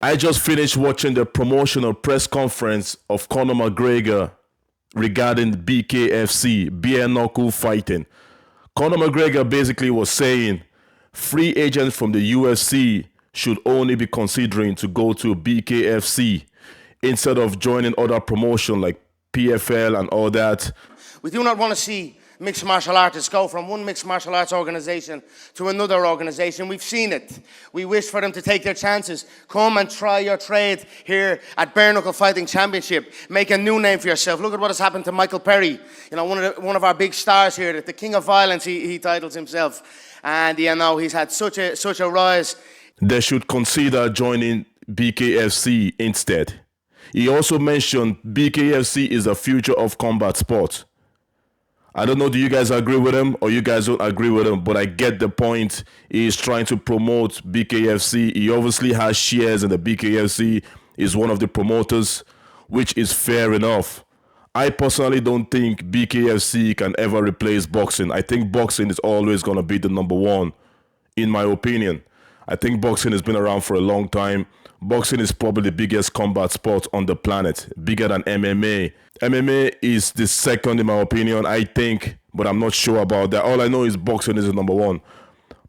I just finished watching the promotional press conference of Conor McGregor regarding BKFC, bare knuckle fighting. Conor McGregor basically was saying free agents from the UFC should only be considering to go to BKFC instead of joining other promotion like PFL and all that. We do not want to see mixed martial artists go from one mixed martial arts organisation to another organisation. We've seen it. We wish for them to take their chances. Come and try your trade here at Bare Knuckle Fighting Championship. Make a new name for yourself. Look at what has happened to Michael Perry. You know, one of our big stars here, the King of Violence, he titles himself. And you know, he's had such a rise. They should consider joining BKFC instead. He also mentioned BKFC is the future of combat sports. I don't know, do you guys agree with him or you guys don't agree with him? But I get the point. He's trying to promote BKFC. He obviously has shares in the BKFC. He's one of the promoters, which is fair enough. I personally don't think BKFC can ever replace boxing. I think boxing is always going to be the number one, in my opinion. I think boxing has been around for a long time. Boxing is probably the biggest combat sport on the planet, bigger than MMA. MMA is the second in my opinion, I think, but I'm not sure about that. All I know is boxing is the number one.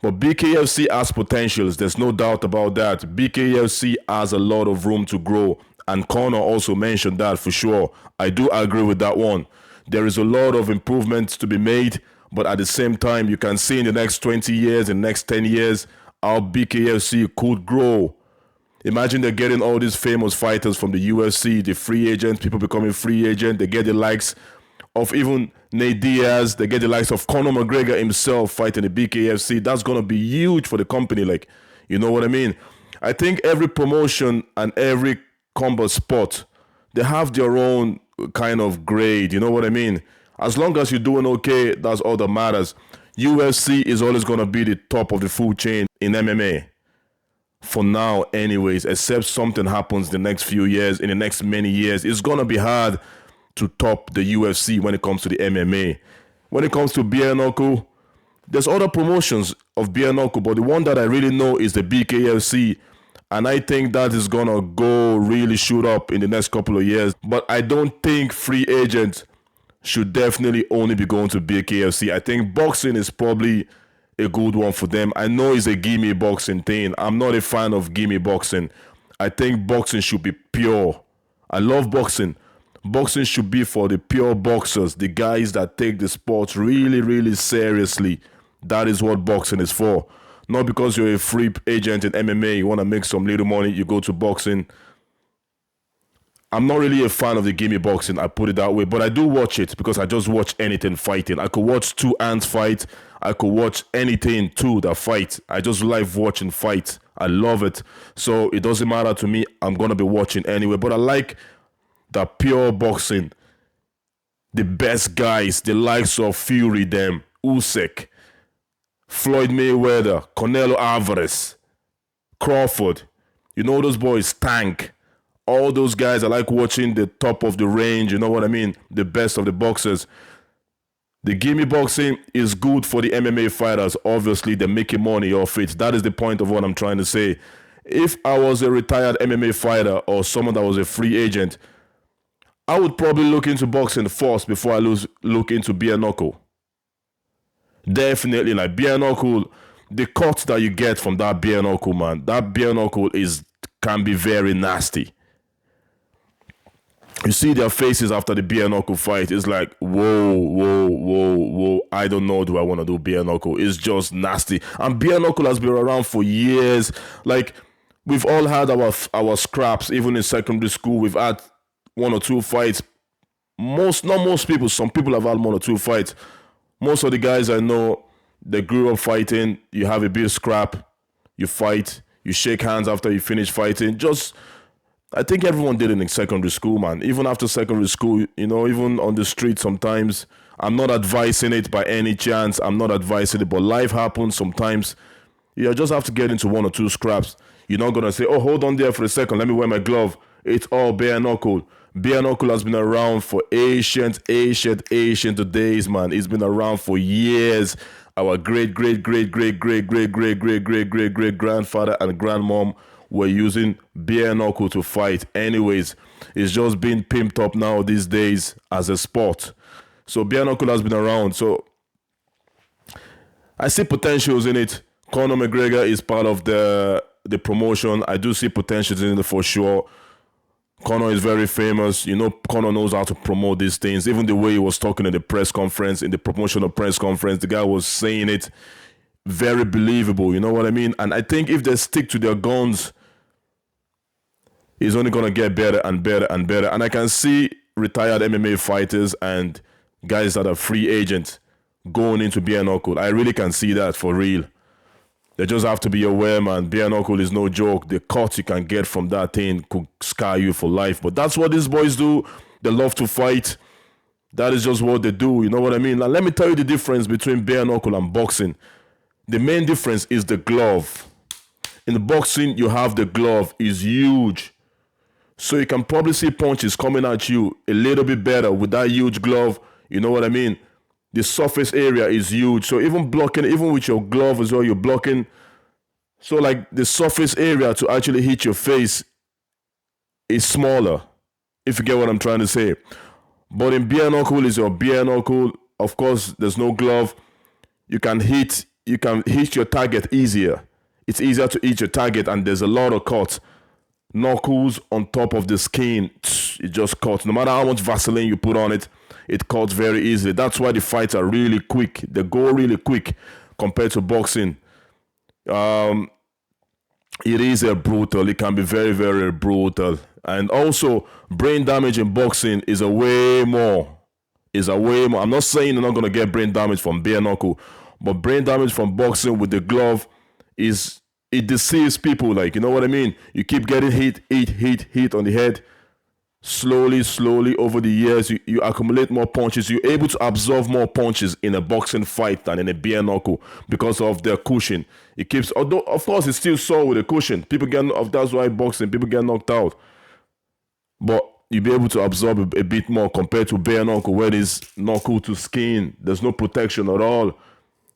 But BKFC has potentials, there's no doubt about that. BKFC has a lot of room to grow, and Conor also mentioned that for sure. I do agree with that one. There is a lot of improvements to be made, but at the same time, you can see in the next 20 years, in the next 10 years, how BKFC could grow. Imagine they're getting all these famous fighters from the UFC, the free agents, people becoming free agent. They get the likes of even Nate Diaz. They get the likes of Conor McGregor himself fighting the BKFC. That's going to be huge for the company. Like, you know what I mean? I think every promotion and every combat sport, they have their own kind of grade. You know what I mean? As long as you're doing okay, that's all that matters. UFC is always going to be the top of the food chain in MMA. For now anyways, except something happens the next few years, in the next many years, it's gonna be hard to top the UFC when it comes to the MMA. When it comes to bare knuckle, there's other promotions of bare knuckle, but the one that I really know is the BKFC, and I think that is gonna go really shoot up in the next couple of years. But I don't think free agents should definitely only be going to BKFC. I think boxing is probably a good one for them. I know it's a gimme boxing thing. I'm not a fan of gimme boxing. I think boxing should be pure. I love boxing. Boxing should be for the pure boxers, the guys that take the sport really, really seriously. That is what boxing is for. Not because you're a free agent in MMA, you want to make some little money, you go to boxing. I'm not really a fan of the gimme boxing, I put it that way, but I do watch it because I just watch anything fighting. I could watch two ants fight. I could watch anything too that fight. I just like watching fights. I love it. So it doesn't matter to me. I'm going to be watching anyway. But I like the pure boxing. The best guys, the likes of Fury, them, Usyk, Floyd Mayweather, Canelo Alvarez, Crawford. You know those boys, Tank. All those guys, I like watching the top of the range, you know what I mean? The best of the boxers. The gimme boxing is good for the MMA fighters. Obviously, they're making money off it. That is the point of what I'm trying to say. If I was a retired MMA fighter or someone that was a free agent, I would probably look into boxing first before I look into bare knuckle. Definitely, like bare knuckle, the cut that you get from that bare knuckle, man, that bare knuckle can be very nasty. You see their faces after the bare knuckle fight. It's like, whoa, whoa, whoa, whoa. I don't know, do I want to do bare knuckle? It's just nasty. And bare knuckle has been around for years. Like, we've all had our scraps, even in secondary school. We've had one or two fights. Not most people, some people have had one or two fights. Most of the guys I know, they grew up fighting. You have a bit of scrap, you fight, you shake hands after you finish fighting. I think everyone did it in secondary school, man. Even after secondary school, you know, even on the street sometimes. I'm not advising it by any chance. I'm not advising it, but life happens sometimes. You just have to get into one or two scraps. You're not going to say, oh, hold on there for a second, let me wear my glove. It's all bare knuckle. Bare knuckle has been around for ancient days, man. It's been around for years. Our great grandfather and grandmom were using bare knuckle to fight. Anyways, it's just been pimped up now these days as a sport. So bare knuckle has been around. So I see potentials in it. Conor McGregor is part of the promotion. I do see potentials in it for sure. Conor is very famous. You know, Conor knows how to promote these things. Even the way he was talking in the press conference, in the promotional press conference, the guy was saying it very believable. You know what I mean? And I think if they stick to their guns, it's only going to get better and better and better. And I can see retired MMA fighters and guys that are free agents going into bare knuckle. I really can see that for real. They just have to be aware, man. Bare knuckle is no joke. The cut you can get from that thing could scar you for life. But that's what these boys do. They love to fight. That is just what they do. You know what I mean? Now, let me tell you the difference between bare knuckle and boxing. The main difference is the glove. In the boxing, you have the glove. It's huge. So you can probably see punches coming at you a little bit better with that huge glove. You know what I mean? The surface area is huge. So even blocking, even with your glove as well, you're blocking. So like the surface area to actually hit your face is smaller, if you get what I'm trying to say. But in bare knuckle is your bare knuckle. Of course, there's no glove. You can hit your target easier. It's easier to hit your target, and there's a lot of cuts. Knuckles on top of the skin, it just cuts. No matter how much Vaseline you put on it, it cuts very easily. That's why the fights are really quick. They go really quick compared to boxing. It is a brutal. It can be very, very brutal. And also, brain damage in boxing is a way more. I'm not saying you're not going to get brain damage from bare knuckle, but brain damage from boxing with the glove it deceives people. Like, you know what I mean? You keep getting hit on the head. Slowly over the years, you accumulate more punches. You're able to absorb more punches in a boxing fight than in a bare knuckle because of their cushion. It keeps, although of course it's still sore with a cushion. That's why boxing, people get knocked out. But you'll be able to absorb a bit more compared to bare knuckle, where it is knuckle to skin. There's no protection at all.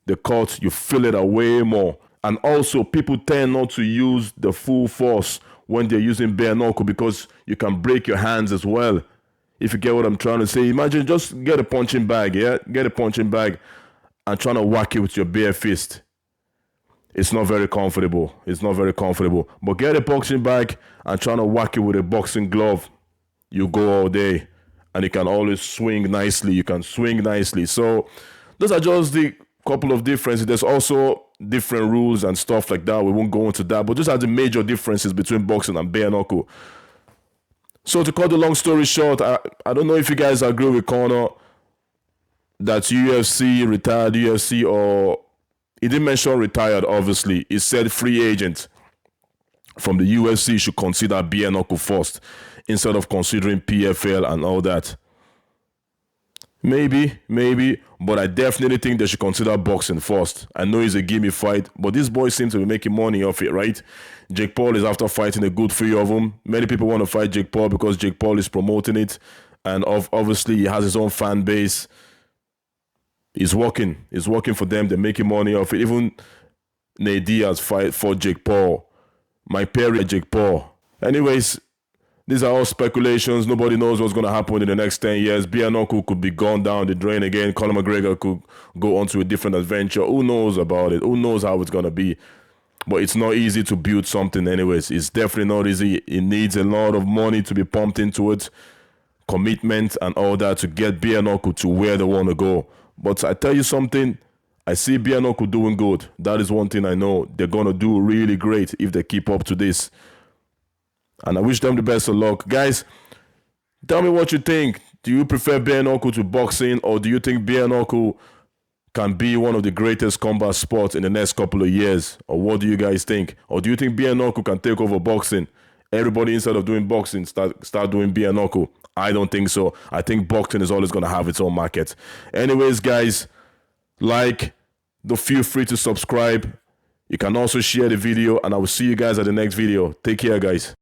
The cut, you feel it way more. And also, people tend not to use the full force when they're using bare knuckle because you can break your hands as well. If you get what I'm trying to say. Imagine just get a punching bag, yeah? Get a punching bag and trying to whack it with your bare fist. It's not very comfortable. But get a boxing bag and trying to whack it with a boxing glove. You go all day. And you can always swing nicely. So those are just the couple of differences. There's also different rules and stuff like that. We won't go into that, but those are the major differences between boxing and bare knuckle. So to cut the long story short, I don't know if you guys agree with Conor that UFC, retired UFC, or he didn't mention retired, obviously. He said free agent from the UFC should consider bare knuckle first instead of considering PFL and all that. Maybe, but I definitely think they should consider boxing first. I know it's a gimme fight, but these boys seem to be making money off it, right? Jake Paul is after fighting a good few of them. Many people want to fight Jake Paul because Jake Paul is promoting it, and obviously he has his own fan base. It's working for them. They're making money off it. Even Nate Diaz fight for Jake Paul. My Perry Jake Paul. Anyways, these are all speculations. Nobody knows what's going to happen in the next 10 years. Bare knuckle could be gone down the drain again. Conor McGregor could go on to a different adventure. Who knows about it? Who knows how it's going to be? But it's not easy to build something anyways. It's definitely not easy. It needs a lot of money to be pumped into it. Commitment and all that to get bare knuckle to where they want to go. But I tell you something, I see bare knuckle doing good. That is one thing I know. They're going to do really great if they keep up to this. And I wish them the best of luck. Guys, tell me what you think. Do you prefer bare knuckle to boxing, or do you think bare knuckle can be one of the greatest combat sports in the next couple of years? Or what do you guys think? Or do you think bare knuckle can take over boxing? Everybody, instead of doing boxing, start doing bare knuckle. I don't think so. I think boxing is always going to have its own market. Anyways, guys, don't feel free to subscribe. You can also share the video, and I will see you guys at the next video. Take care, guys.